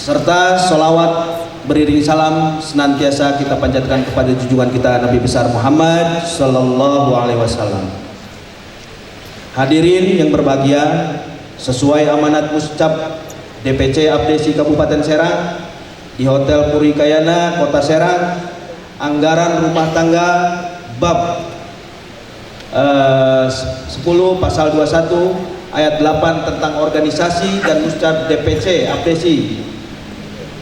serta sholawat beriring salam senantiasa kita panjatkan kepada junjungan kita Nabi besar Muhammad Sallallahu Alaihi Wasallam. Hadirin yang berbahagia, sesuai amanat Muscap DPC Abdesi Kabupaten Serang di Hotel Puri Kayana, Kota Serang, anggaran rumah tangga bab 10 pasal 21 ayat 8 tentang organisasi dan Muscap DPC Abdesi.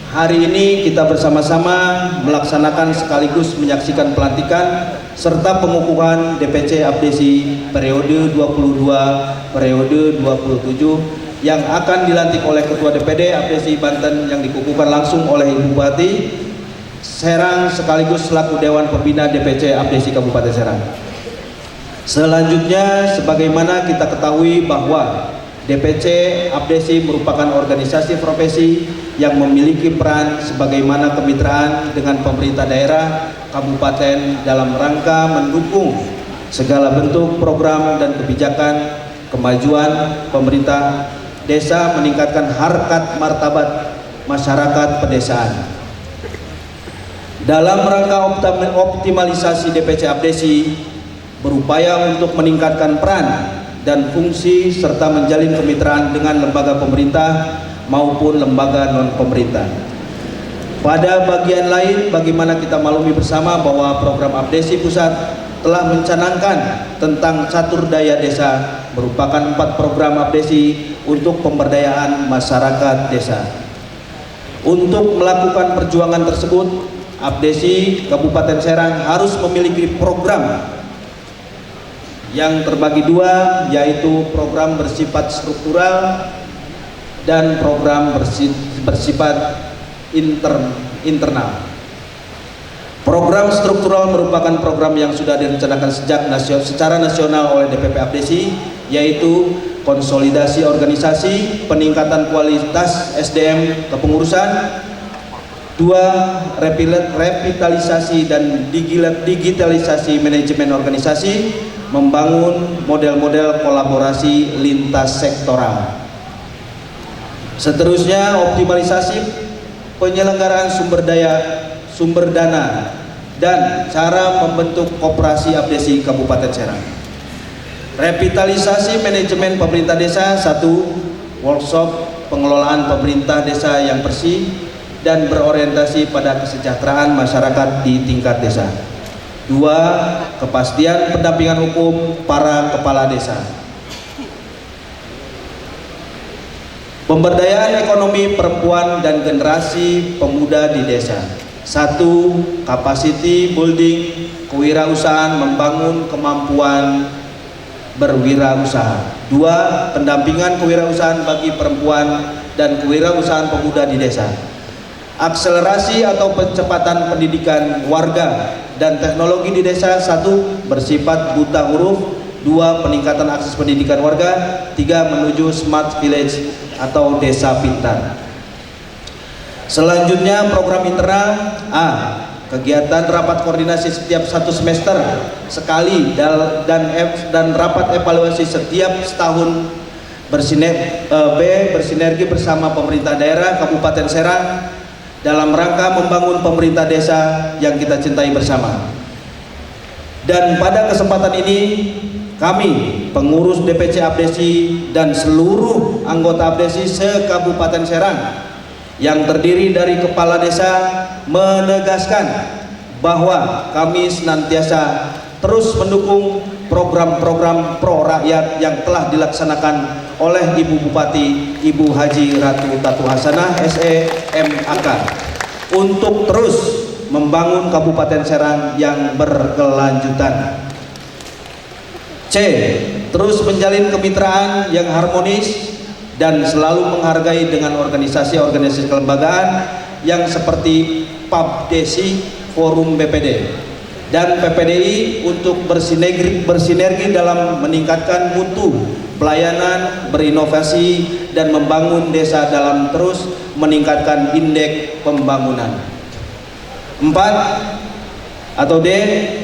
Hari ini kita bersama-sama melaksanakan sekaligus menyaksikan pelantikan serta pengukuhan DPC Abdesi periode 22 periode 27 yang akan dilantik oleh Ketua DPD Abdesi Banten yang dikukuhkan langsung oleh Ibu Bupati Serang sekaligus selaku Dewan Pembina DPC Abdesi Kabupaten Serang. Selanjutnya, sebagaimana kita ketahui bahwa DPC Abdesi merupakan organisasi profesi yang memiliki peran sebagaimana kemitraan dengan pemerintah daerah kabupaten dalam rangka mendukung segala bentuk program dan kebijakan kemajuan pemerintah desa, meningkatkan harkat martabat masyarakat pedesaan. Dalam rangka optimalisasi DPC Abdesi berupaya untuk meningkatkan peran dan fungsi serta menjalin kemitraan dengan lembaga pemerintah maupun lembaga non pemerintah. Pada bagian lain, bagaimana kita maklumi bersama bahwa program Abdesi Pusat telah mencanangkan tentang catur daya desa, merupakan 4 program Abdesi untuk pemberdayaan masyarakat desa. Untuk melakukan perjuangan tersebut, Abdesi Kabupaten Serang harus memiliki program yang terbagi 2, yaitu program bersifat struktural dan program bersifat internal. Program struktural merupakan program yang sudah direncanakan secara nasional oleh DPP Abdesi, yaitu konsolidasi organisasi, peningkatan kualitas SDM kepengurusan, 2, revitalisasi dan digitalisasi manajemen organisasi, membangun model-model kolaborasi lintas sektoral. Seterusnya, optimalisasi penyelenggaraan sumber dana dan cara membentuk koperasi Abdesi Kabupaten Serang. Revitalisasi manajemen pemerintah desa, 1, workshop pengelolaan pemerintah desa yang bersih dan berorientasi pada kesejahteraan masyarakat di tingkat desa. 2, kepastian pendampingan hukum para kepala desa. Pemberdayaan ekonomi perempuan dan generasi pemuda di desa. 1, capacity building kewirausahaan, membangun kemampuan berwirausaha. 2, pendampingan kewirausahaan bagi perempuan dan kewirausahaan pemuda di desa. Akselerasi atau percepatan pendidikan warga dan teknologi di desa. 1, bersifat buta huruf. 2, peningkatan akses pendidikan warga. 3, menuju smart village atau desa pintar. Selanjutnya, program internal. A, kegiatan rapat koordinasi setiap 1 semester sekali dan rapat evaluasi setiap setahun. B, bersinergi bersama pemerintah daerah Kabupaten Serang dalam rangka membangun pemerintah desa yang kita cintai bersama. Dan pada kesempatan ini, kami pengurus DPC Abdesi dan seluruh anggota Abdesi se-Kabupaten Serang yang terdiri dari kepala desa menegaskan bahwa kami senantiasa terus mendukung program-program pro rakyat yang telah dilaksanakan oleh Ibu Bupati Ibu Haji Ratu Tatu Hasanah SE MAK untuk terus membangun Kabupaten Serang yang berkelanjutan. C, terus menjalin kemitraan yang harmonis dan selalu menghargai dengan organisasi-organisasi kelembagaan yang seperti PABDESI, Forum BPD dan PPDI untuk bersinergi dalam meningkatkan mutu pelayanan, berinovasi dan membangun desa dalam terus meningkatkan indeks pembangunan. 4 atau D,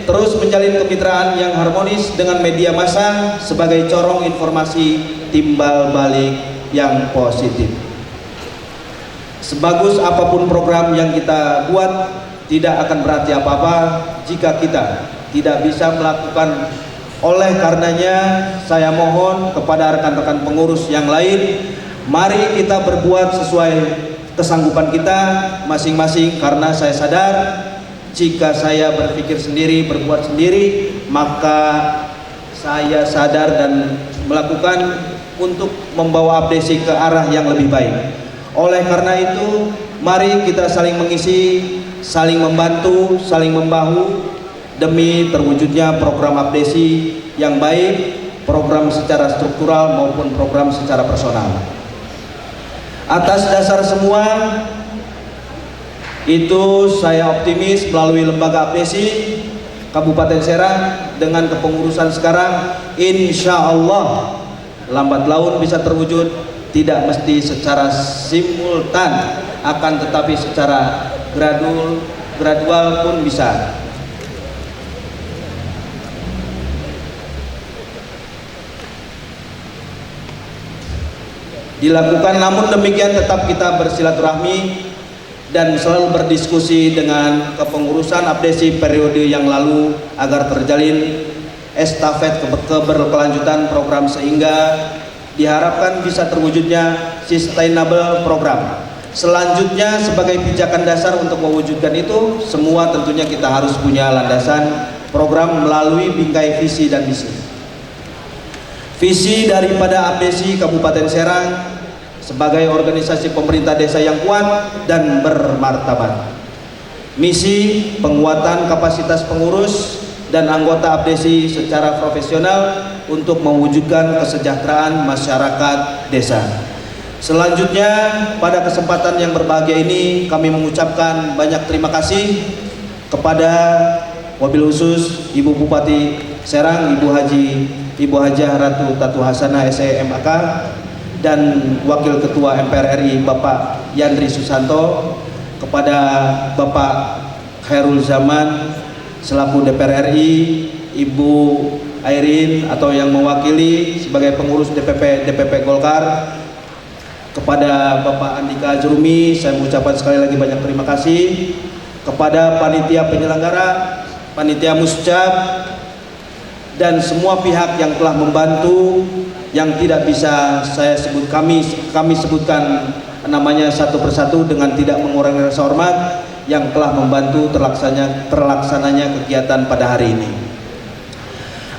terus menjalin kemitraan yang harmonis dengan media massa sebagai corong informasi timbal balik yang positif. Sebagus apapun program yang kita buat, tidak akan berarti apa-apa jika kita tidak bisa melakukan. Oleh karenanya saya mohon kepada rekan-rekan pengurus yang lain, mari kita berbuat sesuai kesanggupan kita masing-masing, karena saya sadar jika saya berpikir sendiri, berbuat sendiri, maka saya sadar dan melakukan untuk membawa abdesi ke arah yang lebih baik. Oleh karena itu, mari kita saling mengisi, saling membantu, saling membahu demi terwujudnya program abdesi yang baik, program secara struktural maupun program secara personal. Atas dasar semua itu, saya optimis melalui lembaga abdesi Kabupaten Serang dengan kepengurusan sekarang, insya Allah lambat laun bisa terwujud. Tidak mesti secara simultan, akan tetapi secara gradual pun bisa. Dilakukan, namun demikian tetap kita bersilaturahmi dan selalu berdiskusi dengan kepengurusan abdesi periode yang lalu agar terjalin estafet keberkelanjutan program, sehingga diharapkan bisa terwujudnya sustainable program. Selanjutnya, sebagai pijakan dasar untuk mewujudkan itu semua, tentunya kita harus punya landasan program melalui bingkai visi dan misi. Visi daripada abdesi Kabupaten Serang sebagai organisasi pemerintah desa yang kuat dan bermartabat. Misi, penguatan kapasitas pengurus dan anggota abdesi secara profesional untuk mewujudkan kesejahteraan masyarakat desa. Selanjutnya, pada kesempatan yang berbahagia ini kami mengucapkan banyak terima kasih kepada wabil khusus Ibu Bupati Serang, Ibu Hajah Ratu Tatu Hasanah SEMAK, dan Wakil Ketua MPR RI Bapak Yandri Susanto, kepada Bapak Khairul Zaman selaku DPR RI, Ibu Airin atau yang mewakili sebagai pengurus DPP Golkar, kepada Bapak Andika Jurumi, saya mengucapkan sekali lagi banyak terima kasih, kepada panitia penyelenggara, panitia musjab, dan semua pihak yang telah membantu, yang tidak bisa saya sebut, kami sebutkan namanya satu persatu dengan tidak mengurangi rasa hormat, yang telah membantu terlaksananya kegiatan pada hari ini.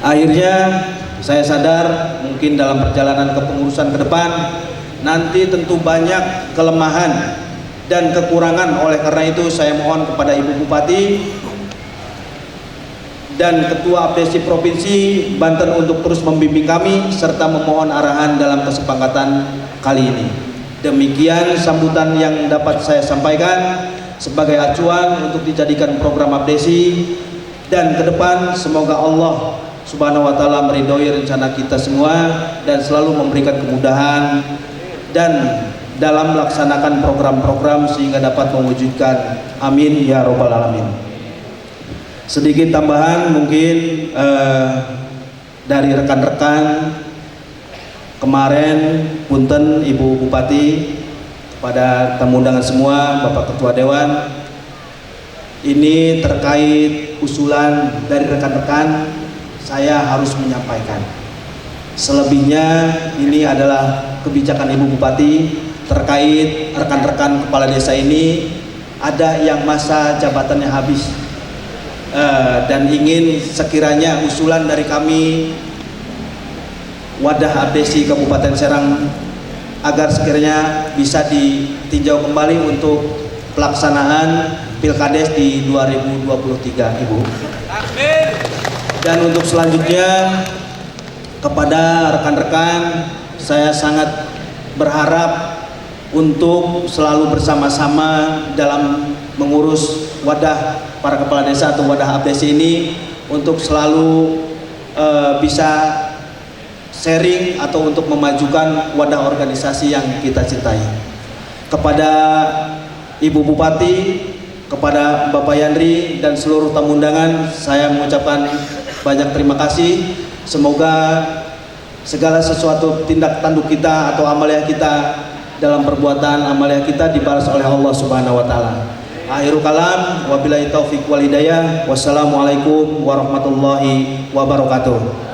Akhirnya saya sadar mungkin dalam perjalanan kepengurusan ke depan nanti tentu banyak kelemahan dan kekurangan. Oleh karena itu saya mohon kepada Ibu Bupati dan Ketua Abdesi Provinsi Banten untuk terus membimbing kami serta memohon arahan dalam kesepakatan kali ini. Demikian sambutan yang dapat saya sampaikan sebagai acuan untuk dijadikan program abdesi, dan ke depan semoga Allah Subhanahu wa taala meridhoi rencana kita semua dan selalu memberikan kemudahan dan dalam melaksanakan program-program sehingga dapat mewujudkan, amin ya robbal alamin. Sedikit tambahan mungkin dari rekan-rekan kemarin, punten Ibu Bupati, kepada tamu undangan semua, Bapak Ketua Dewan, ini terkait usulan dari rekan-rekan, saya harus menyampaikan. Selebihnya ini adalah kebijakan Ibu Bupati terkait rekan-rekan kepala desa ini. Ada yang masa jabatannya habis dan ingin sekiranya usulan dari kami Wadah Abdesi Kabupaten Serang agar sekiranya bisa ditinjau kembali untuk pelaksanaan Pilkades di 2023, Ibu. Dan untuk selanjutnya kepada rekan-rekan, saya sangat berharap untuk selalu bersama-sama dalam mengurus wadah para kepala desa atau wadah abdesi ini, untuk selalu bisa sharing atau untuk memajukan wadah organisasi yang kita cintai. Kepada Ibu Bupati, kepada Bapak Yandri dan seluruh tamu undangan, saya mengucapkan banyak terima kasih. Semoga segala sesuatu tindak tanduk kita atau amalia kita dalam perbuatan amalia kita dibalas oleh Allah Subhanahu wa taala. Akhirul kalam, wabillahi taufiq wal hidayah. Wassalamualaikum warahmatullahi wabarakatuh.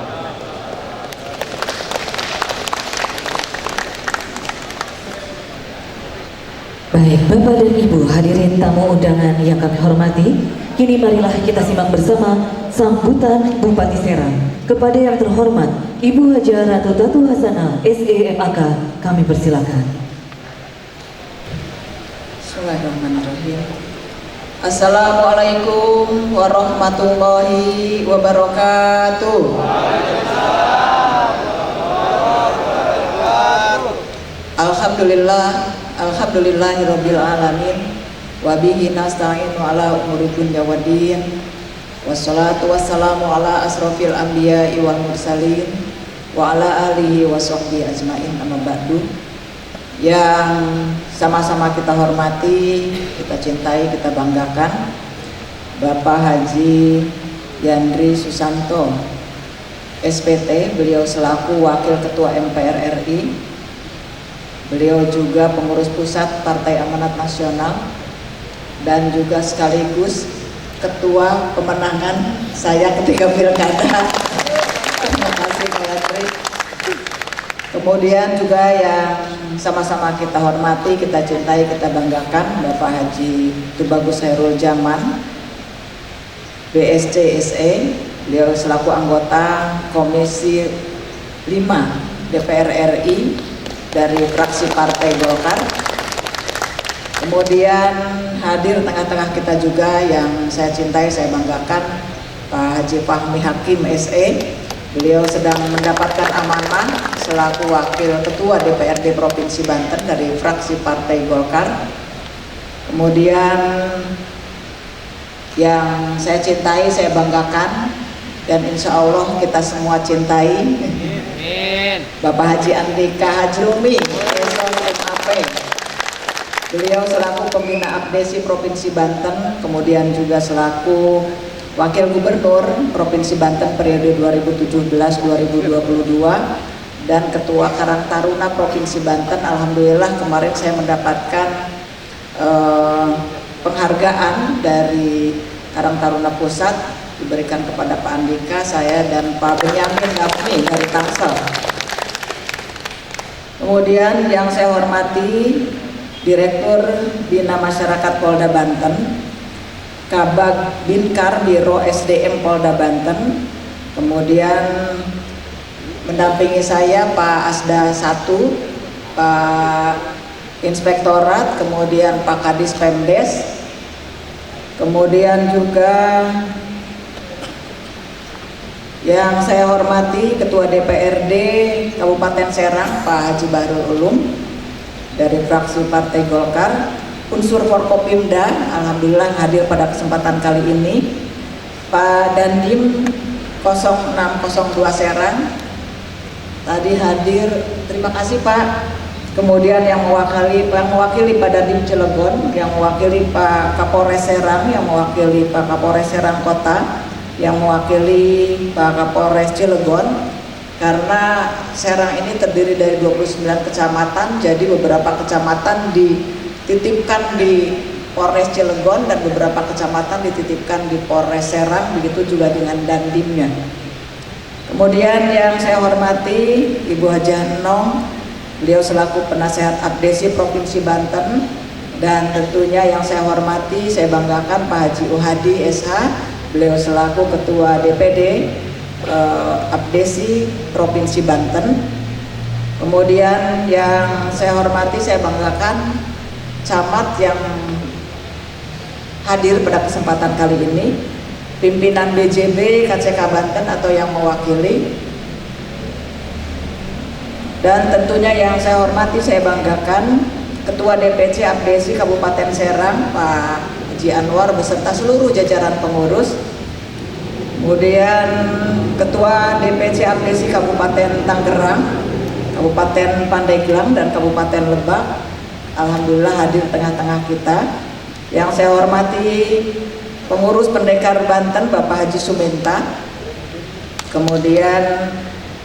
Baik, Bapak dan Ibu hadirin tamu undangan yang kami hormati, kini marilah kita simak bersama sambutan Bupati Serang kepada yang terhormat Ibu Hajah Ratu Tatu Hasanah SEMAK. Kami persilakan. Bismillahirrahmanirrahim. Assalamualaikum warahmatullahi wabarakatuh. Alhamdulillah, alhamdulillahirabbil alamin. Wa bihi nasta'inu ala umuri dunya waddin. Wassalatu wassalamu ala asrofil anbiya'i wal mursalin wa ala alihi wa sahbihi ajmain, amma ba'du. Yang sama-sama kita hormati, kita cintai, kita banggakan, Bapak Haji Yandri Susanto SPT, beliau selaku Wakil Ketua MPR RI. Beliau juga pengurus pusat Partai Amanat Nasional dan juga sekaligus ketua pemenangan saya ketika pilkada. Terima kasih Pak Latri. Kemudian juga yang sama-sama kita hormati, kita cintai, kita banggakan, Bapak Haji Tubagus Khairul Zaman BSC SE. Beliau selaku anggota Komisi 5 DPR RI dari fraksi Partai Golkar. Kemudian hadir tengah-tengah kita juga yang saya cintai, saya banggakan, Pak Haji Fahmi Hakim SE. Beliau sedang mendapatkan amanah selaku Wakil Ketua DPRD Provinsi Banten dari fraksi Partai Golkar. Kemudian yang saya cintai, saya banggakan, dan insya Allah kita semua cintai, Bapak Haji Andika Hajrumi MAP. Beliau selaku pembina Abdesi Provinsi Banten, kemudian juga selaku Wakil Gubernur Provinsi Banten periode 2017-2022 dan Ketua Karang Taruna Provinsi Banten. Alhamdulillah kemarin saya mendapatkan penghargaan dari Karang Taruna Pusat, diberikan kepada Pak Andika, saya dan Pak Benyamin Gafni dari Tangsel. Kemudian yang saya hormati Direktur Bina Masyarakat Polda Banten, Kabag Binkar Biro SDM Polda Banten. Kemudian mendampingi saya Pak Asda 1, Pak Inspektorat, kemudian Pak Kadis Pemdes, kemudian juga yang saya hormati Ketua DPRD Kabupaten Serang Pak Haji Bahrul Ulum dari fraksi Partai Golkar. Unsur Forkopimda alhamdulillah hadir pada kesempatan kali ini. Pak Dandim 0602 Serang tadi hadir, terima kasih Pak. Kemudian yang mewakili Pak Dandim Cilegon, yang mewakili Pak Kapolres Serang, yang mewakili Pak Kapolres Serang Kota, yang mewakili Pak Kapolres Cilegon, karena Serang ini terdiri dari 29 kecamatan, jadi beberapa kecamatan dititipkan di Polres Cilegon dan beberapa kecamatan dititipkan di Polres Serang, begitu juga dengan Dandimnya. Kemudian yang saya hormati Ibu Hajah Nong, beliau selaku penasehat Abdesi Provinsi Banten, dan tentunya yang saya hormati, saya banggakan Pak Haji Uhadi SH, beliau selaku Ketua DPD Abdesi Provinsi Banten. Kemudian yang saya hormati, saya banggakan camat yang hadir pada kesempatan kali ini, pimpinan BJB KCK Banten atau yang mewakili, dan tentunya yang saya hormati, saya banggakan Ketua DPC Abdesi Kabupaten Serang Pak Haji Anwar beserta seluruh jajaran pengurus. Kemudian Ketua DPC Abdesi Kabupaten Tangerang, Kabupaten Pandeglang, dan Kabupaten Lebak, alhamdulillah hadir tengah-tengah kita. Yang saya hormati pengurus Pendekar Banten Bapak Haji Suminta. Kemudian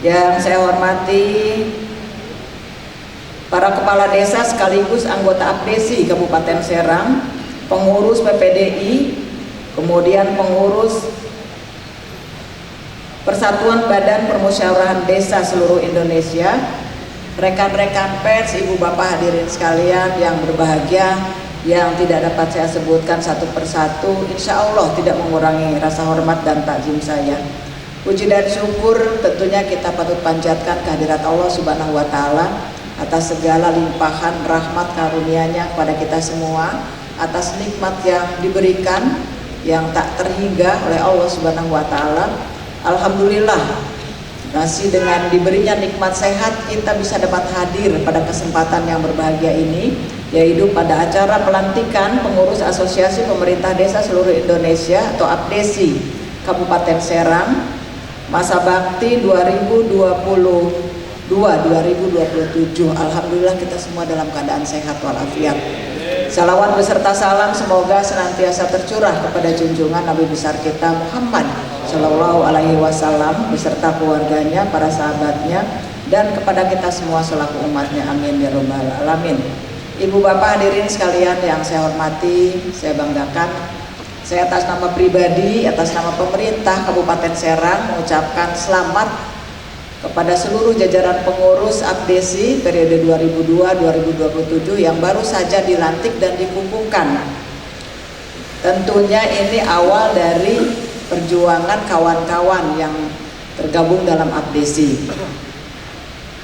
yang saya hormati para kepala desa sekaligus anggota APDESI Kabupaten Serang, pengurus PPDI, kemudian pengurus Persatuan Badan Permusyawarahan Desa seluruh Indonesia, rekan-rekan pers, ibu bapak hadirin sekalian yang berbahagia, yang tidak dapat saya sebutkan satu persatu, insya Allah tidak mengurangi rasa hormat dan takzim saya. Puji dan syukur tentunya kita patut panjatkan kehadirat Allah Subhanahu wa Ta'ala atas segala limpahan rahmat karunia-Nya kepada kita semua, atas nikmat yang diberikan yang tak terhingga oleh Allah Subhanahu wa Ta'ala. Alhamdulillah, masih dengan diberinya nikmat sehat kita bisa dapat hadir pada kesempatan yang berbahagia ini, yaitu pada acara pelantikan pengurus Asosiasi Pemerintah Desa seluruh Indonesia atau APDESI Kabupaten Serang masa bakti 2022-2027. Alhamdulillah kita semua dalam keadaan sehat walafiat. Salawat beserta salam semoga senantiasa tercurah kepada junjungan Nabi besar kita Muhammad Shallallahu Alaihi Wasallam beserta keluarganya, para sahabatnya, dan kepada kita semua selaku umatnya. Amin ya robbal alamin. Ibu bapak hadirin sekalian yang saya hormati, saya banggakan, saya atas nama pribadi, atas nama pemerintah Kabupaten Serang mengucapkan selamat kepada seluruh jajaran pengurus APDESI periode 2002-2027 yang baru saja dilantik dan dikukuhkan. Tentunya ini awal dari perjuangan kawan-kawan yang tergabung dalam APDESI.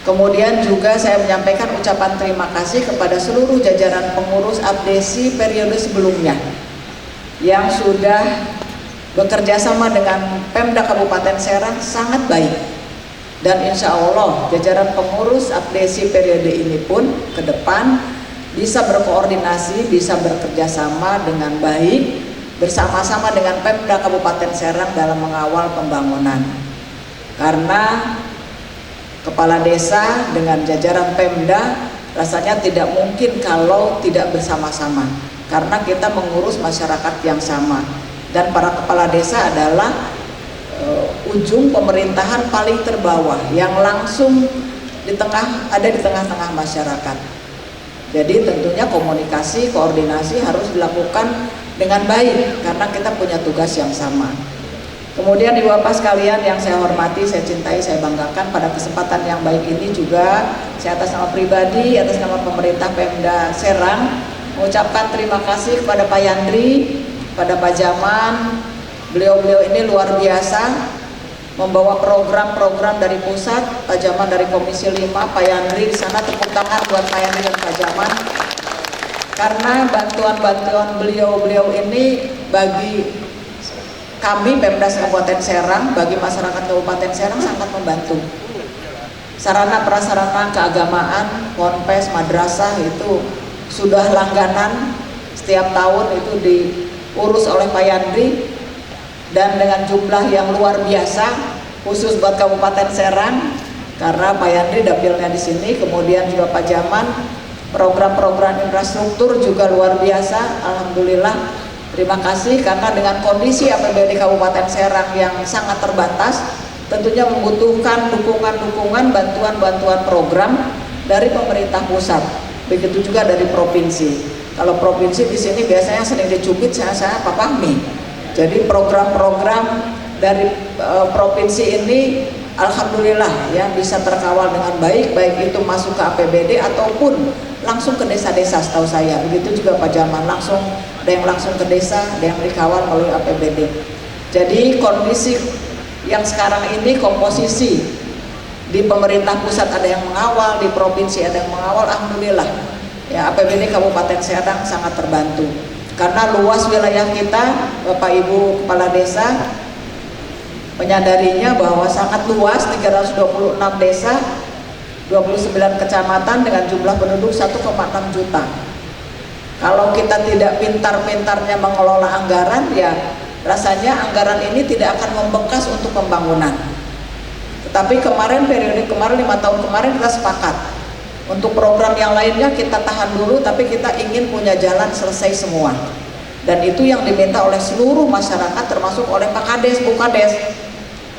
Kemudian juga saya menyampaikan ucapan terima kasih kepada seluruh jajaran pengurus APDESI periode sebelumnya yang sudah bekerja sama dengan Pemda Kabupaten Serang sangat baik. Dan insya Allah jajaran pengurus APDESI periode ini pun ke depan bisa berkoordinasi, bisa bekerja sama dengan baik bersama-sama dengan Pemda Kabupaten Serang dalam mengawal pembangunan. Karena kepala desa dengan jajaran Pemda rasanya tidak mungkin kalau tidak bersama-sama, karena kita mengurus masyarakat yang sama, dan para kepala desa adalah ujung pemerintahan paling terbawah yang langsung ada di tengah-tengah masyarakat. Jadi tentunya komunikasi, koordinasi harus dilakukan dengan baik karena kita punya tugas yang sama. Kemudian ibu bapak sekalian yang saya hormati, saya cintai, saya banggakan, pada kesempatan yang baik ini juga saya atas nama pribadi, atas nama pemerintah Pemda Serang mengucapkan terima kasih kepada Pak Yandri, pada Pak Jaman. Beliau-beliau ini luar biasa membawa program-program dari pusat, Pak Jaman dari Komisi 5, Pak Yandri di sana, tepuk tangan buat Pak Yandri dan Pak Jaman. Karena bantuan-bantuan beliau-beliau ini bagi kami Pemda Kabupaten Serang, bagi masyarakat Kabupaten Serang sangat membantu. Sarana prasarana keagamaan, ponpes, madrasah itu sudah langganan, setiap tahun itu diurus oleh Pak Yandri, dan dengan jumlah yang luar biasa khusus buat Kabupaten Serang karena Pak Yandri dapilnya di sini. Kemudian juga Pak Jaman, program-program infrastruktur juga luar biasa. Alhamdulillah, terima kasih, karena dengan kondisi APBD Kabupaten Serang yang sangat terbatas tentunya membutuhkan dukungan-dukungan, bantuan-bantuan program dari pemerintah pusat, begitu juga dari provinsi. Kalau provinsi di sini biasanya sering dicubit saya Pak Fahmi. Jadi program-program dari provinsi ini alhamdulillah ya bisa terkawal dengan baik, baik itu masuk ke APBD ataupun langsung ke desa-desa setahu saya. Begitu juga Pak Jaman, langsung ada yang langsung ke desa, ada yang dikawal melalui APBD. Jadi kondisi yang sekarang ini komposisi di pemerintah pusat ada yang mengawal, di provinsi ada yang mengawal, alhamdulillah ya APBD Kabupaten Serang sangat terbantu. Karena luas wilayah kita, Bapak Ibu Kepala Desa menyadarinya bahwa sangat luas, 326 desa, 29 kecamatan dengan jumlah penduduk 1,6 juta. Kalau kita tidak pintar-pintarnya mengelola anggaran, ya rasanya anggaran ini tidak akan membekas untuk pembangunan. Tetapi kemarin, periode kemarin, 5 tahun kemarin kita sepakat untuk program yang lainnya kita tahan dulu, tapi kita ingin punya jalan selesai semua. Dan itu yang diminta oleh seluruh masyarakat, termasuk oleh Pak Kades, Bu Kades.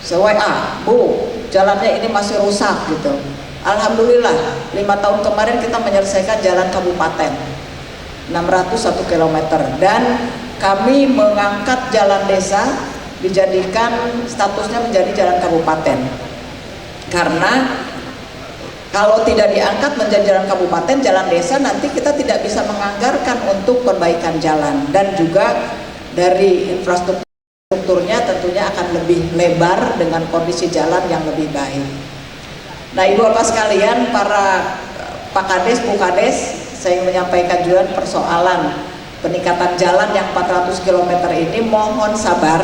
Se-WA, Bu, jalannya ini masih rusak gitu. Alhamdulillah 5 tahun kemarin kita menyelesaikan jalan kabupaten 601 km, dan kami mengangkat jalan desa dijadikan statusnya menjadi jalan kabupaten, karena kalau tidak diangkat menjadi jalan kabupaten, jalan desa, nanti kita tidak bisa menganggarkan untuk perbaikan jalan, dan juga dari infrastrukturnya tentunya akan lebih lebar dengan kondisi jalan yang lebih baik. Nah, Ibu Bapak sekalian, para Pak Kades, Bu Kades, saya menyampaikan juga persoalan peningkatan jalan yang 400 km ini, mohon sabar,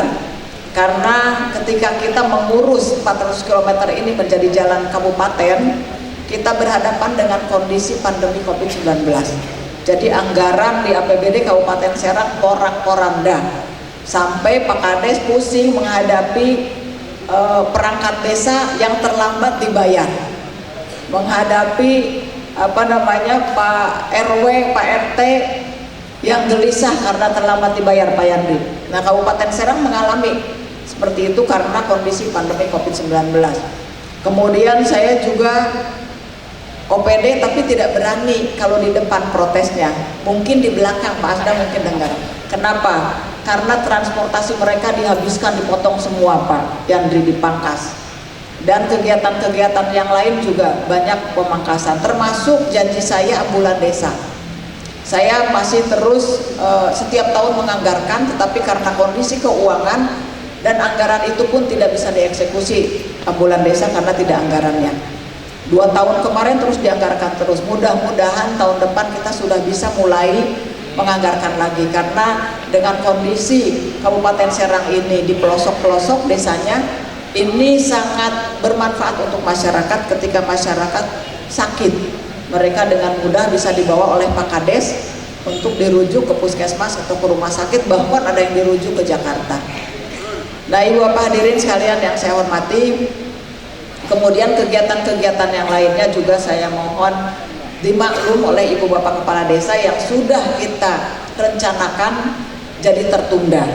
karena ketika kita mengurus 400 km ini menjadi jalan kabupaten, kita berhadapan dengan kondisi pandemi COVID-19. Jadi anggaran di APBD Kabupaten Serang porak-poranda, sampai Pak Kades pusing menghadapi perangkat desa yang terlambat dibayar, menghadapi Pak RW, Pak RT yang gelisah karena terlambat dibayar, Pak Yandri. Nah, Kabupaten Serang mengalami seperti itu karena kondisi pandemi COVID-19. Kemudian saya juga OPD tapi tidak berani kalau di depan protesnya, mungkin di belakang, Pak Asda mungkin dengar. Kenapa? Karena transportasi mereka dihabiskan, dipotong semua, Pak Yandri, dipangkas. Dan kegiatan-kegiatan yang lain juga banyak pemangkasan, termasuk janji saya ambulan desa. Saya masih terus setiap tahun menganggarkan, tetapi karena kondisi keuangan dan anggaran itu pun tidak bisa dieksekusi ambulan desa karena tidak anggarannya. 2 tahun kemarin terus dianggarkan terus. Mudah-mudahan tahun depan kita sudah bisa mulai menganggarkan lagi, karena dengan kondisi Kabupaten Serang ini di pelosok-pelosok desanya, ini sangat bermanfaat untuk masyarakat. Ketika masyarakat sakit, mereka dengan mudah bisa dibawa oleh Pak Kades untuk dirujuk ke puskesmas atau ke rumah sakit, bahkan ada yang dirujuk ke Jakarta. Nah, Ibu Bapak hadirin sekalian yang saya hormati, kemudian kegiatan-kegiatan yang lainnya juga saya mohon dimaklum oleh Ibu Bapak Kepala Desa yang sudah kita rencanakan jadi tertunda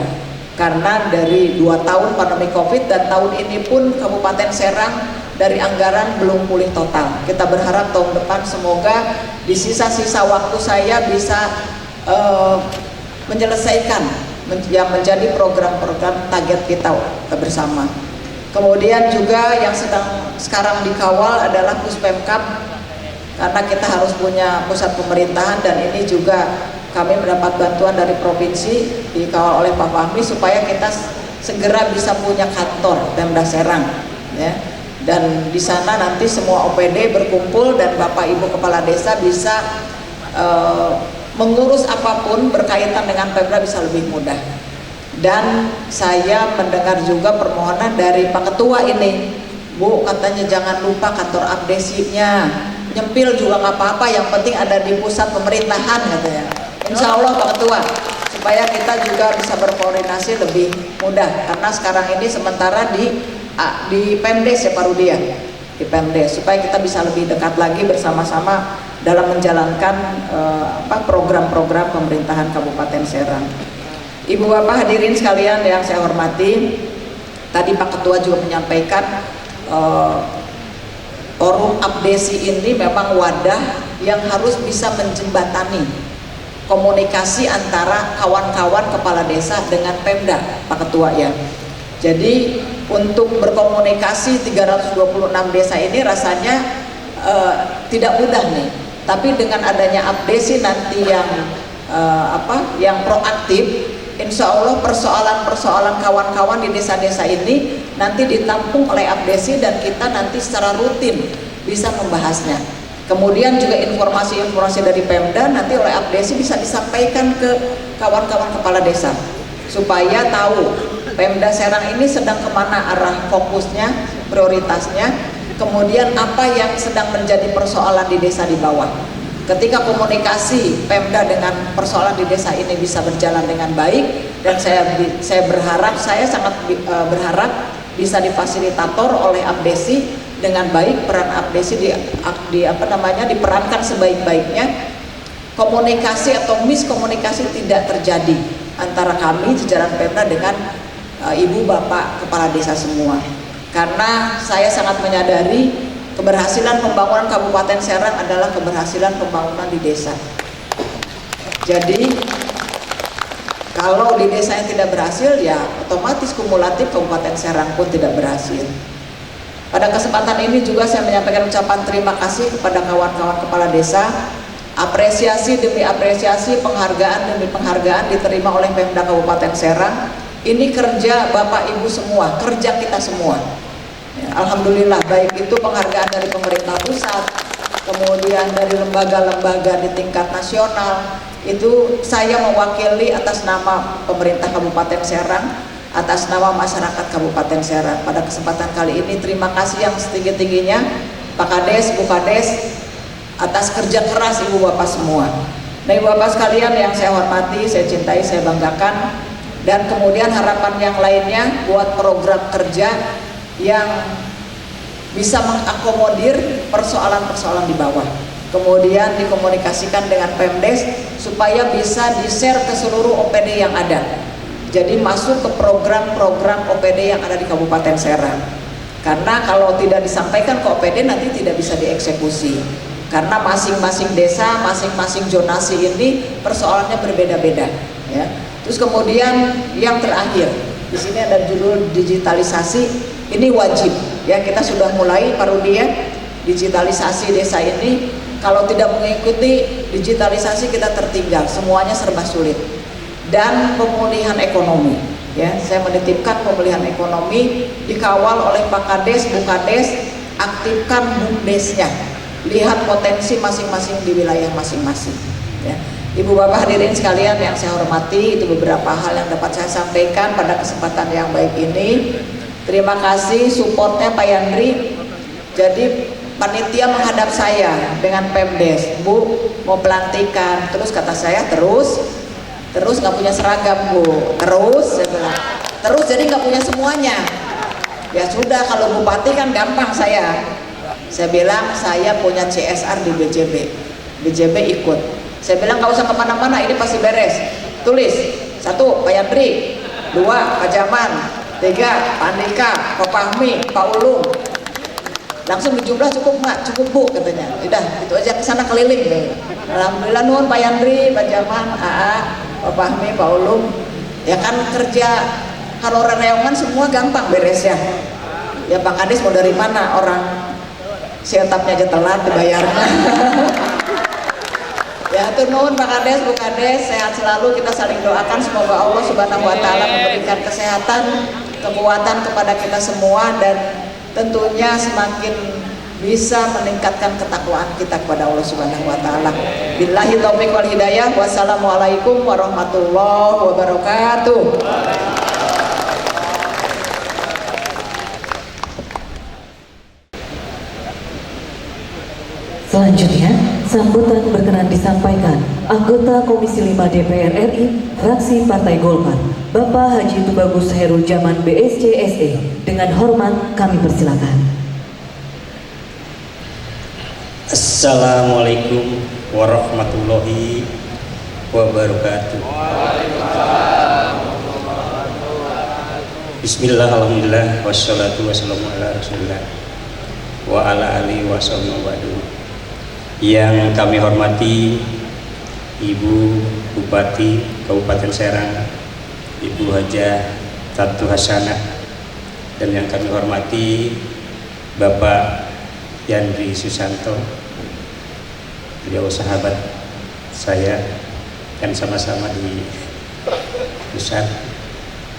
karena dari 2 tahun pandemi COVID, dan tahun ini pun Kabupaten Serang dari anggaran belum pulih total. Kita berharap tahun depan semoga di sisa-sisa waktu saya bisa menyelesaikan yang menjadi program-program target kita bersama. Kemudian juga yang sedang sekarang dikawal adalah Puspemkab, karena kita harus punya pusat pemerintahan, dan ini juga kami mendapat bantuan dari provinsi dikawal oleh Pak Fahmi supaya kita segera bisa punya kantor Pemda Serang, ya. Dan di sana nanti semua OPD berkumpul dan Bapak Ibu Kepala Desa bisa mengurus apapun berkaitan dengan Pemda bisa lebih mudah. Dan saya mendengar juga permohonan dari Pak Ketua ini, Bu, katanya jangan lupa kantor abdesinya, nyempil juga nggak apa-apa, yang penting ada di pusat pemerintahan katanya. Insya Allah Pak Ketua, supaya kita juga bisa berkoordinasi lebih mudah, karena sekarang ini sementara di Pemdes ya Pak Rudi ya, di Pemdes, supaya kita bisa lebih dekat lagi bersama-sama dalam menjalankan program-program pemerintahan Kabupaten Serang. Ibu Bapak hadirin sekalian yang saya hormati, tadi Pak Ketua juga menyampaikan forum abdesi ini memang wadah yang harus bisa menjembatani komunikasi antara kawan-kawan kepala desa dengan Pemda, Pak Ketua ya. Jadi untuk berkomunikasi 326 desa ini rasanya tidak mudah nih, tapi dengan adanya abdesi nanti yang proaktif, insya Allah persoalan-persoalan kawan-kawan di desa-desa ini nanti ditampung oleh abdesi dan kita nanti secara rutin bisa membahasnya. Kemudian juga informasi-informasi dari Pemda nanti oleh abdesi bisa disampaikan ke kawan-kawan kepala desa supaya tahu Pemda Serang ini sedang kemana arah fokusnya, prioritasnya, kemudian apa yang sedang menjadi persoalan di desa di bawah. Ketika komunikasi Pemda dengan persoalan di desa ini bisa berjalan dengan baik, dan saya sangat berharap bisa difasilitator oleh abdesi dengan baik, peran abdesi diperankan sebaik-baiknya, komunikasi atau miskomunikasi tidak terjadi antara kami jajaran Pemda dengan ibu bapak kepala desa semua. Karena saya sangat menyadari keberhasilan pembangunan Kabupaten Serang adalah keberhasilan pembangunan di desa. Jadi kalau di desa yang tidak berhasil, ya otomatis kumulatif Kabupaten Serang pun tidak berhasil. Pada kesempatan ini juga saya menyampaikan ucapan terima kasih kepada kawan-kawan kepala desa. Apresiasi demi apresiasi, penghargaan demi penghargaan diterima oleh Pemda Kabupaten Serang. Ini kerja Bapak Ibu semua, kerja kita semua. Ya, alhamdulillah, baik itu penghargaan dari pemerintah pusat, kemudian dari lembaga-lembaga di tingkat nasional. Itu saya mewakili atas nama pemerintah Kabupaten Serang, atas nama masyarakat Kabupaten Serang. Pada kesempatan kali ini terima kasih yang setinggi-tingginya Pak Kades, Bu Kades, atas kerja keras Ibu Bapak semua. Nah, Ibu Bapak sekalian yang saya hormati, saya cintai, saya banggakan, dan kemudian harapan yang lainnya buat program kerja yang bisa mengakomodir persoalan-persoalan di bawah, kemudian dikomunikasikan dengan Pemdes supaya bisa di-share ke seluruh OPD yang ada. Jadi masuk ke program-program OPD yang ada di Kabupaten Serang. Karena kalau tidak disampaikan ke OPD nanti tidak bisa dieksekusi. Karena masing-masing desa, masing-masing zonasi ini persoalannya berbeda-beda, ya. Terus kemudian yang terakhir, di sini ada judul digitalisasi, ini wajib, ya. Kita sudah mulai Pak Rudi, ya, digitalisasi desa ini. Kalau tidak mengikuti digitalisasi kita tertinggal, semuanya serba sulit. Dan pemulihan ekonomi, ya, saya menitipkan pemulihan ekonomi dikawal oleh Pak Kades, Bu Kades, aktifkan BUMDesnya. Lihat potensi masing-masing di wilayah masing-masing, ya. Ibu Bapak hadirin sekalian yang saya hormati, itu beberapa hal yang dapat saya sampaikan pada kesempatan yang baik ini. Terima kasih supportnya Pak Yandri. Jadi panitia menghadap saya dengan Pemdes, Bu mau pelantikan, terus kata saya terus nggak punya seragam Bu, terus saya bilang, terus jadi nggak punya semuanya. Ya sudah, kalau bupati kan gampang saya bilang saya punya CSR di BJB ikut. Saya bilang nggak usah kemana-mana, ini pasti beres. Tulis, 1 Pak Yandri, 2 Pak Jaman, 3 Pak Andika, Pak Fahmi, Pak Ulum. Langsung dijumlah, cukup nggak? Cukup Bu katanya. Udah, itu aja, kesana keliling deh. Alhamdulillah nun Pak Yandri, Pak Jaman, AA, Pak Fahmi, Pak Ulum. Ya kan kerja kalau reneongan semua gampang beres ya. Ya Pak Kades mau dari mana, orang setapnya aja telat dibayarnya. Ya tur nuhun Pak Kades, Bu Kades, sehat selalu, kita saling doakan semoga Allah Subhanahu wa taala memberikan kesehatan, kekuatan kepada kita semua, dan tentunya semakin bisa meningkatkan ketakwaan kita kepada Allah Subhanahu wa taala. Billahi taufiq wal hidayah. Wassalamualaikum warahmatullahi wabarakatuh. Selanjutnya, sambutan berkenan disampaikan anggota Komisi 5 DPR RI, fraksi Partai Golkar, Bapak Haji Tubagus Hairul Jaman BSC SE. Dengan hormat kami persilakan. Assalamualaikum warahmatullahi wabarakatuh. Bismillah, alhamdulillah, wassalatu wassalamu ala rasulillah wa ala alihi wa sahbihi. Yang kami hormati Ibu Bupati Kabupaten Serang, Ibu Hajah Tatu Hasanah, dan yang kami hormati Bapak Yandri Susanto, beliau sahabat saya kan sama-sama di pusat.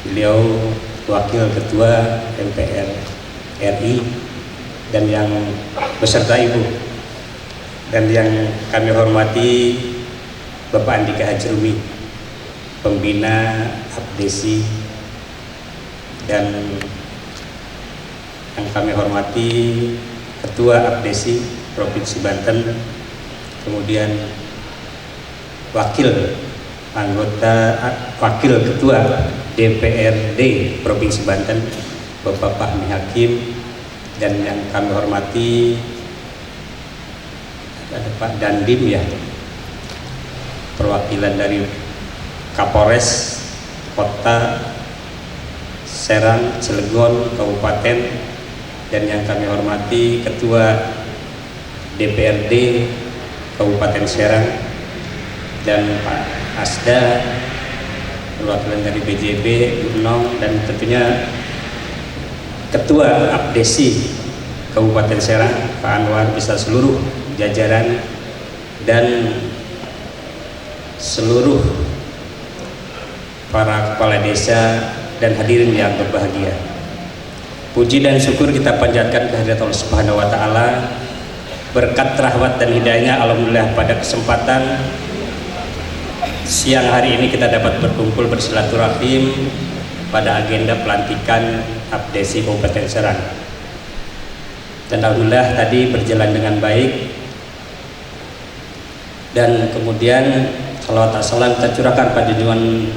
Beliau wakil ketua MPR RI, dan yang beserta Ibu, dan yang kami hormati Bapak Andika Hajrumi, pembina Abdesi, dan yang kami hormati Ketua Abdesi Provinsi Banten, kemudian Wakil Ketua DPRD Provinsi Banten Bapak Fahmi Hakim, dan yang kami hormati ada Pak Dandim, ya, perwakilan dari Kapolres Kota Serang, Cilegon, Kabupaten, dan yang kami hormati Ketua DPRD Kabupaten Serang dan Pak Asda, perwakilan dari BJB, Bu Nong, dan tentunya Ketua Abdesi Kabupaten Serang Pak Anwar, bisa seluruh jajaran dan seluruh para kepala desa dan hadirin yang berbahagia. Puji dan syukur kita panjatkan kehadirat Allah Subhanahu wa taala. Berkat rahmat dan hidayahnya, alhamdulillah pada kesempatan siang hari ini kita dapat berkumpul bersilaturahim pada agenda pelantikan Abdesi Kabupaten Serang. Dan alhamdulillah tadi berjalan dengan baik. Dan kemudian salawat salam kita curahkan pada junjungan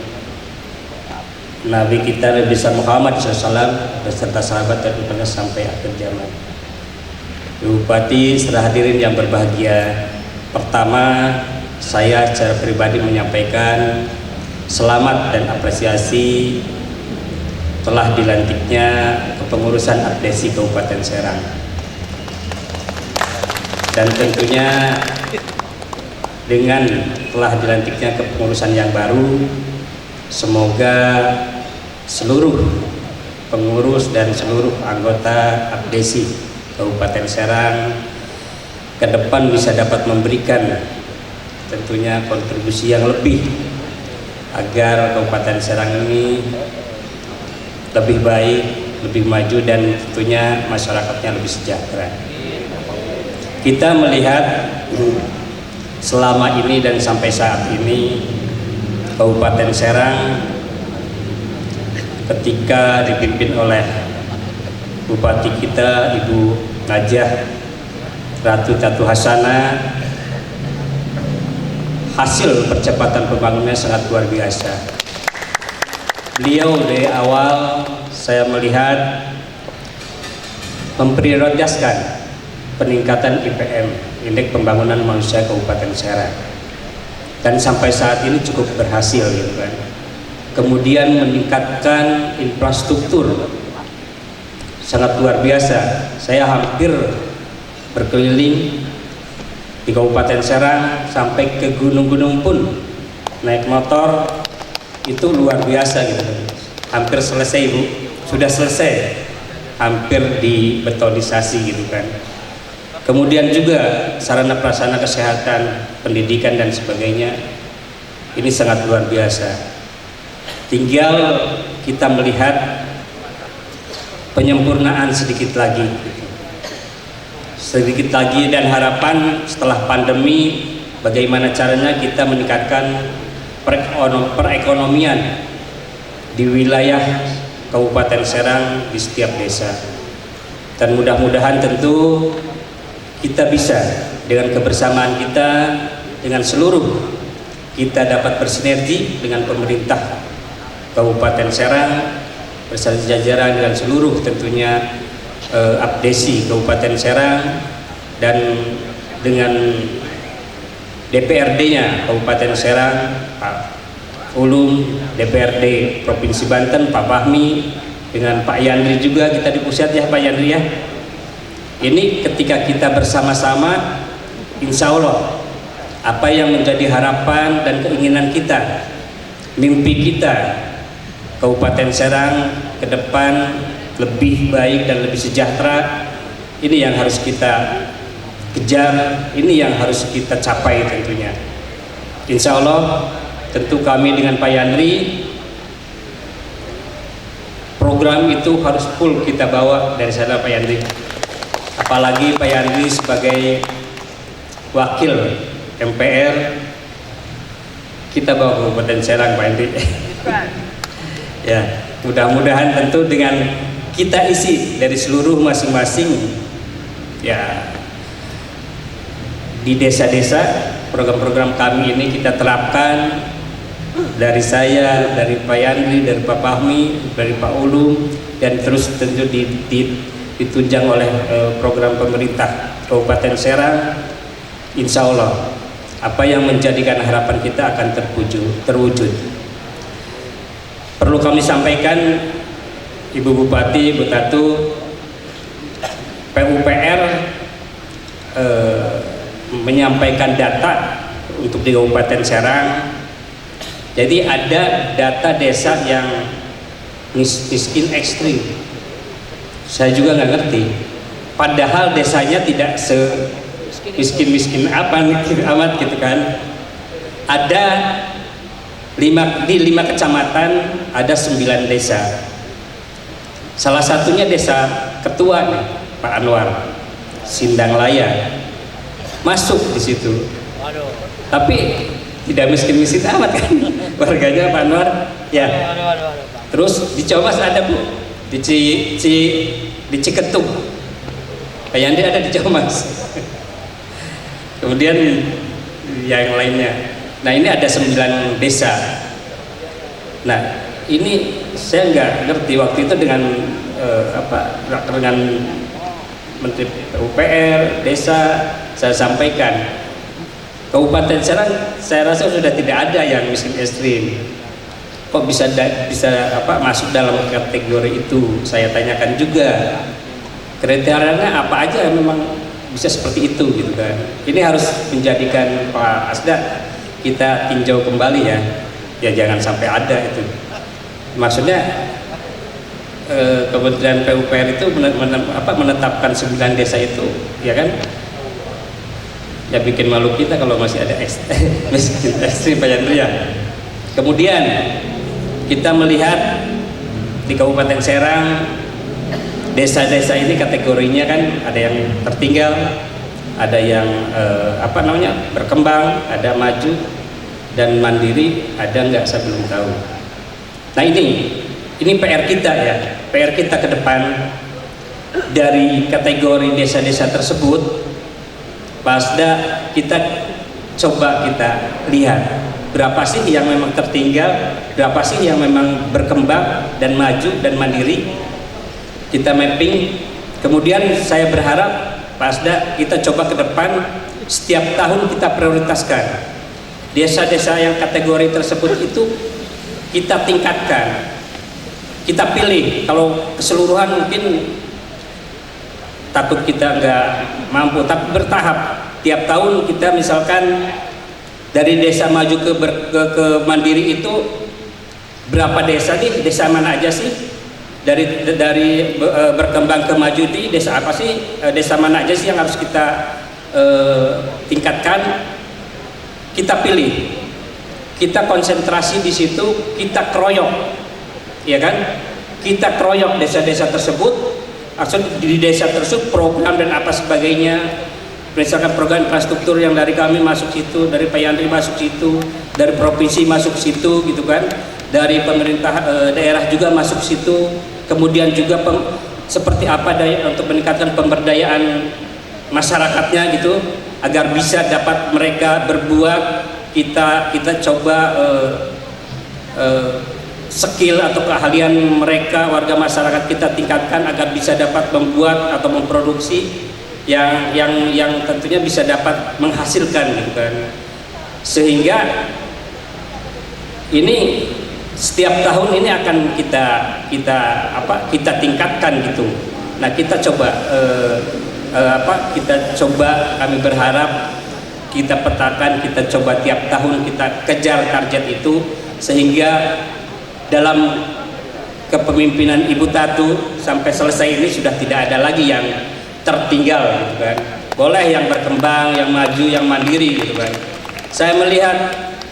Nabi kita Nabi Muhammad SAW beserta sahabat dan umatnya sampai akhir zaman. Bupati serta hadirin yang berbahagia, pertama saya secara pribadi menyampaikan selamat dan apresiasi telah dilantiknya kepengurusan Abdesi Kabupaten Serang. Dan tentunya dengan telah dilantiknya kepengurusan yang baru, semoga seluruh pengurus dan seluruh anggota Abdesi Kabupaten Serang ke depan bisa dapat memberikan tentunya kontribusi yang lebih agar Kabupaten Serang ini lebih baik, lebih maju, dan tentunya masyarakatnya lebih sejahtera. Kita melihat selama ini dan sampai saat ini Kabupaten Serang ketika dipimpin oleh Bupati kita Ibu Najah Ratu Tatu Hasana, hasil percepatan pembangunannya sangat luar biasa. Beliau dari awal saya melihat memprioritaskan peningkatan IPM, Indeks Pembangunan Manusia Kabupaten Serang, dan sampai saat ini cukup berhasil gitu kan. Kemudian meningkatkan infrastruktur sangat luar biasa. Saya hampir berkeliling di Kabupaten Serang sampai ke gunung-gunung pun naik motor, itu luar biasa gitu. Hampir selesai Bu, sudah selesai, hampir dibetonisasi gitu kan. Kemudian juga sarana prasarana kesehatan, pendidikan dan sebagainya, ini sangat luar biasa. Tinggal kita melihat penyempurnaan sedikit lagi, dan harapan setelah pandemi bagaimana caranya kita meningkatkan perekonomian di wilayah Kabupaten Serang di setiap desa. Dan mudah-mudahan tentu kita bisa dengan kebersamaan kita dengan seluruh, kita dapat bersinergi dengan pemerintah Kabupaten Serang bersama jajaran dengan seluruh tentunya Abdesi Kabupaten Serang dan dengan DPRD-nya Kabupaten Serang Pak Ulum, DPRD Provinsi Banten Pak Fahmi, dengan Pak Yandri juga kita di pusat ya Pak Yandri ya. Ini ketika kita bersama-sama, insya Allah apa yang menjadi harapan dan keinginan kita, mimpi kita, Kabupaten Serang ke depan lebih baik dan lebih sejahtera, ini yang harus kita kejar, ini yang harus kita capai tentunya. Insya Allah tentu kami dengan Pak Yandri, program itu harus full kita bawa dari sana Pak Yandri. Apalagi Pak Yandri sebagai wakil MPR, kita bawa Kabupaten Serang Pak Yandri. Ya, mudah-mudahan tentu dengan kita isi dari seluruh masing-masing ya di desa-desa, program-program kami ini kita terapkan, dari saya, dari Pak Yandri, dari Pak Fahmi, dari Pak Ulum, dan terus tentu ditunjang oleh program pemerintah Kabupaten Serang. Insya Allah apa yang menjadikan harapan kita akan terwujud. Perlu kami sampaikan Ibu Bupati, Ibu Tatu, PUPR menyampaikan data untuk di Kabupaten Serang. Jadi ada data desa yang miskin ekstrim. Saya juga nggak ngerti. Padahal desanya tidak miskin amat gitu kan. Ada di 5 kecamatan ada 9 desa. Salah satunya desa Ketua nih, Pak Anwar, Sindang Laya, masuk di situ. Tapi tidak miskin amat kan warganya Pak Anwar. Ya. Terus di Comas ada Bu, di Ciketuk. Pak Yandi ada di Comas. Kemudian yang lainnya. Nah ini ada 9 desa. Nah ini saya nggak ngerti waktu itu dengan dengan Menteri PUPR desa saya sampaikan Kabupaten Serang saya rasa sudah tidak ada yang miskin ekstrim. Kok bisa masuk dalam kategori itu? Saya tanyakan juga kriterianya apa aja yang memang bisa seperti itu gitu kan. Ini harus menjadikan Pak Asda kita tinjau kembali ya jangan sampai ada itu. Maksudnya Kementerian PUPR itu menetapkan 9 desa itu ya kan, ya bikin malu kita kalau masih ada miskin ekstrim Pak Yandri ya. Kemudian kita melihat di Kabupaten Serang desa-desa ini kategorinya kan ada yang tertinggal, ada yang berkembang, ada maju dan mandiri, ada nggak saya belum tahu. Nah ini PR kita ya, PR kita ke depan dari kategori desa-desa tersebut. Pasda kita coba kita lihat berapa sih yang memang tertinggal, berapa sih yang memang berkembang dan maju dan mandiri. Kita mapping, kemudian saya berharap Pasda kita coba ke depan setiap tahun kita prioritaskan desa-desa yang kategori tersebut itu kita tingkatkan, kita pilih. Kalau keseluruhan mungkin takut kita nggak mampu, tapi bertahap. Tiap tahun kita misalkan dari desa maju ke mandiri itu berapa desa nih, desa mana aja sih, dari berkembang ke maju di desa apa sih, desa mana aja sih yang harus kita tingkatkan. Kita pilih, kita konsentrasi di situ, kita kroyok, ya kan? Kita kroyok desa-desa tersebut, maksud di desa tersebut program dan apa sebagainya. Misalkan program infrastruktur yang dari kami masuk situ, dari Pak Yandri masuk situ, dari provinsi masuk situ, gitu kan? Dari pemerintah daerah juga masuk situ. Kemudian juga seperti apa untuk meningkatkan pemberdayaan masyarakatnya gitu, agar bisa dapat mereka berbuat. Kita coba skill atau keahlian mereka, warga masyarakat kita tingkatkan agar bisa dapat membuat atau memproduksi yang tentunya bisa dapat menghasilkan gitu kan. Sehingga ini setiap tahun ini akan kita tingkatkan gitu. Nah kita coba kami berharap kita petakan, kita coba tiap tahun kita kejar target itu, sehingga dalam kepemimpinan Ibu Tatu sampai selesai ini sudah tidak ada lagi yang tertinggal gitu kan. Boleh yang berkembang, yang maju, yang mandiri gitu kan.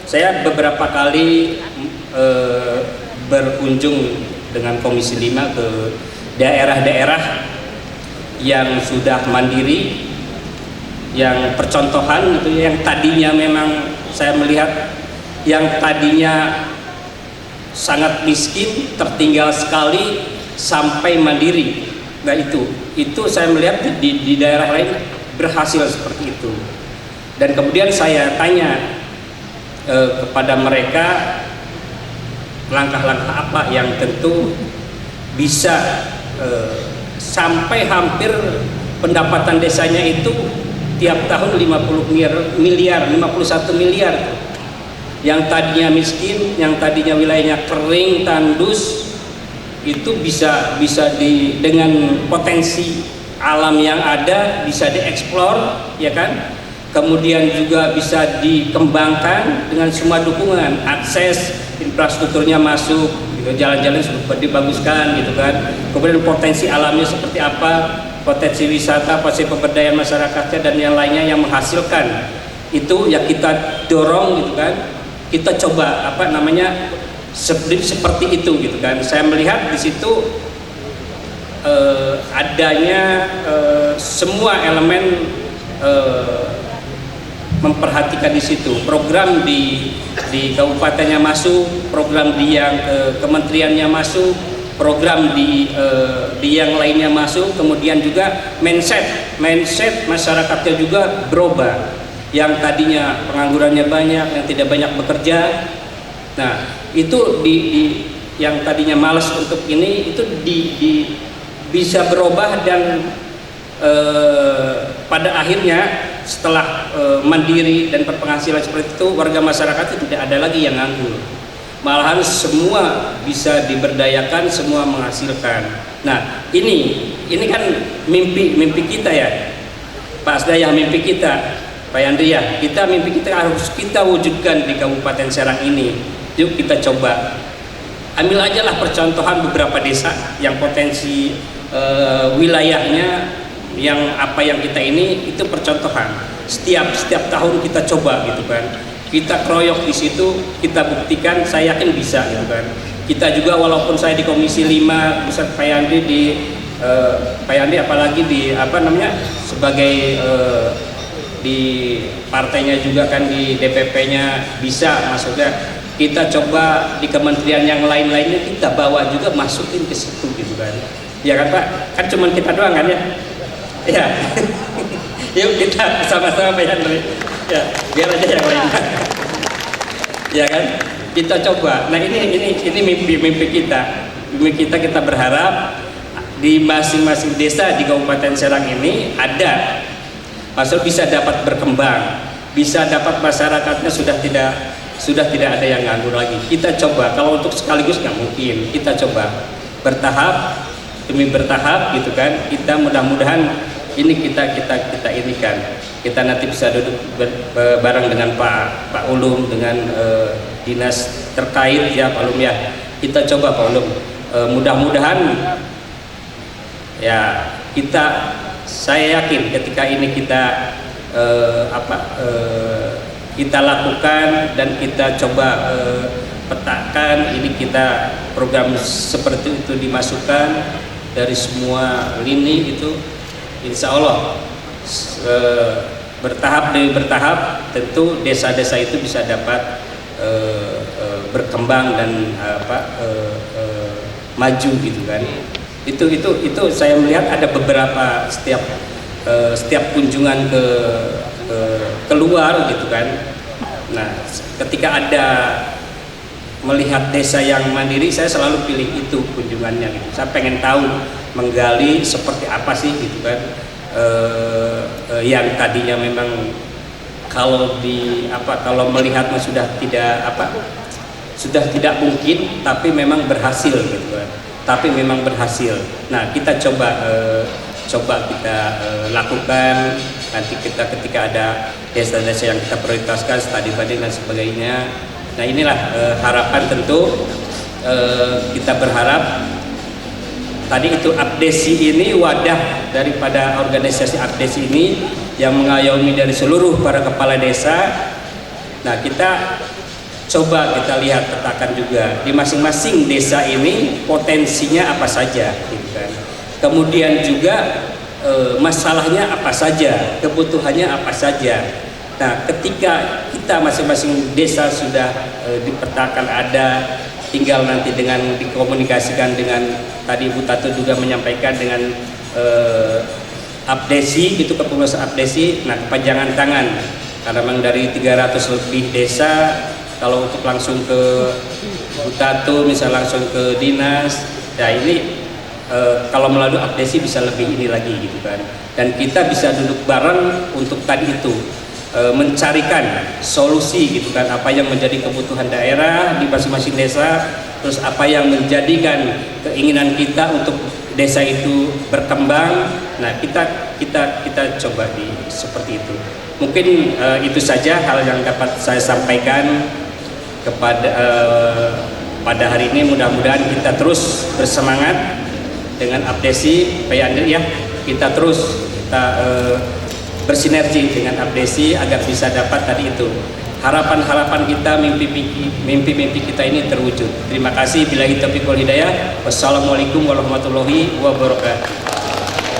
Saya beberapa kali berkunjung dengan Komisi 5 ke daerah-daerah yang sudah mandiri, yang percontohan itu, yang tadinya memang saya melihat yang tadinya sangat miskin, tertinggal sekali sampai mandiri. Nah itu saya melihat di daerah lain berhasil seperti itu. Dan kemudian saya tanya kepada mereka langkah-langkah apa yang tentu bisa sampai hampir pendapatan desanya itu tiap tahun 51 miliar. Yang tadinya miskin, yang tadinya wilayahnya kering, tandus, itu bisa dengan potensi alam yang ada bisa dieksplor, ya kan? Kemudian juga bisa dikembangkan dengan semua dukungan, akses infrastrukturnya masuk, gitu, jalan-jalan seperti dibaguskan, gitu kan. Kemudian potensi alamnya seperti apa, potensi wisata, potensi pemberdayaan masyarakatnya dan yang lainnya yang menghasilkan itu ya kita dorong, gitu kan. Kita coba seperti itu, gitu kan. Saya melihat di situ adanya semua elemen memperhatikan di situ. Program di kabupatennya masuk, program di yang kementeriannya masuk, program di yang lainnya masuk, kemudian juga mindset masyarakatnya juga berubah. Yang tadinya penganggurannya banyak, yang tidak banyak bekerja. Nah, itu yang tadinya malas untuk ini itu bisa berubah dan pada akhirnya setelah mandiri dan berpenghasilan seperti itu, warga masyarakat itu tidak ada lagi yang nganggur, malahan semua bisa diberdayakan, semua menghasilkan. Nah, ini kan mimpi kita ya Pak Asdaya, mimpi kita Pak Yandri ya, mimpi kita harus kita wujudkan di Kabupaten Serang ini. Yuk kita coba ambil aja lah percontohan beberapa desa yang potensi wilayahnya yang yang kita ini itu percontohan. Setiap tahun kita coba, gitu kan. Kita kroyok di situ, kita buktikan, saya yakin bisa, gitu kan. Kita juga walaupun saya di Komisi 5 bersama Pak Yandri Pak Yandri apalagi sebagai di partainya juga kan, di DPP-nya bisa, maksudnya kita coba di kementerian yang lain-lainnya kita bawa juga, masukin ke situ, gitu kan. Ya kan Pak, kan cuman kita doang kan ya. Ya, yuk kita sama-sama Pak Yandri. Ya, biar aja yang lainnya. Ya kan, kita coba. Nah ini mimpi kita. Mimpi kita berharap di masing-masing desa di Kabupaten Serang ini ada, maksud bisa dapat berkembang, bisa dapat masyarakatnya sudah tidak ada yang nganggur lagi. Kita coba. Kalau untuk sekaligus nggak mungkin. Kita coba bertahap demi bertahap, gitu kan. Kita mudah-mudahan ini kita inikan, kita nanti bisa duduk bareng dengan Pak Ulum, dengan dinas terkait ya Pak Ulum ya. Kita coba Pak Ulum, mudah-mudahan ya saya yakin ketika ini kita kita lakukan dan kita coba petakan, ini kita program seperti itu dimasukkan dari semua lini itu, insya Allah bertahap demi bertahap tentu desa-desa itu bisa dapat berkembang dan maju, gitu kan. Itu saya melihat ada beberapa setiap kunjungan ke keluar, gitu kan. Nah, ketika ada melihat desa yang mandiri, saya selalu pilih itu kunjungannya, gitu. Saya pengen tahu, menggali seperti apa sih, gitu kan. Yang tadinya memang kalau melihatnya sudah tidak mungkin, tapi memang berhasil, gitu kan. Tapi memang berhasil. Nah, kita coba kita lakukan. Nanti ketika ada desa-desa yang kita prioritaskan, studi banding dan sebagainya. Nah, inilah harapan tentu. Kita berharap tadi itu Abdesi ini wadah daripada organisasi Abdesi ini yang mengayomi dari seluruh para kepala desa. Nah, kita coba kita lihat, petakan juga di masing-masing desa ini potensinya apa saja, gitu kan. Kemudian juga masalahnya apa saja, kebutuhannya apa saja. Nah, ketika kita masing-masing desa sudah dipetakan ada, tinggal nanti dengan dikomunikasikan dengan tadi Ibu Tatu juga menyampaikan dengan Abdesi, itu kepengurusan Abdesi. Nah, kepanjangan tangan karena memang dari 300 lebih desa, kalau untuk langsung ke Ibu Tatu misal langsung ke dinas, ya ini kalau melalui Abdesi bisa lebih ini lagi, gitu kan. Dan kita bisa duduk bareng untuk tadi itu mencarikan solusi, gitu kan, apa yang menjadi kebutuhan daerah di masing-masing desa, terus apa yang menjadikan keinginan kita untuk desa itu berkembang. Nah, kita coba seperti itu. Mungkin itu saja hal yang dapat saya sampaikan kepada pada hari ini. Mudah-mudahan kita terus bersemangat dengan Abdesi, Pak Yandri ya. Kita bersinergi dengan Abdesi agar bisa dapat tadi itu harapan-harapan kita, mimpi-mimpi kita ini terwujud. Terima kasih. Billahi taufiq wal hidayah. Wassalamualaikum warahmatullahi wabarakatuh.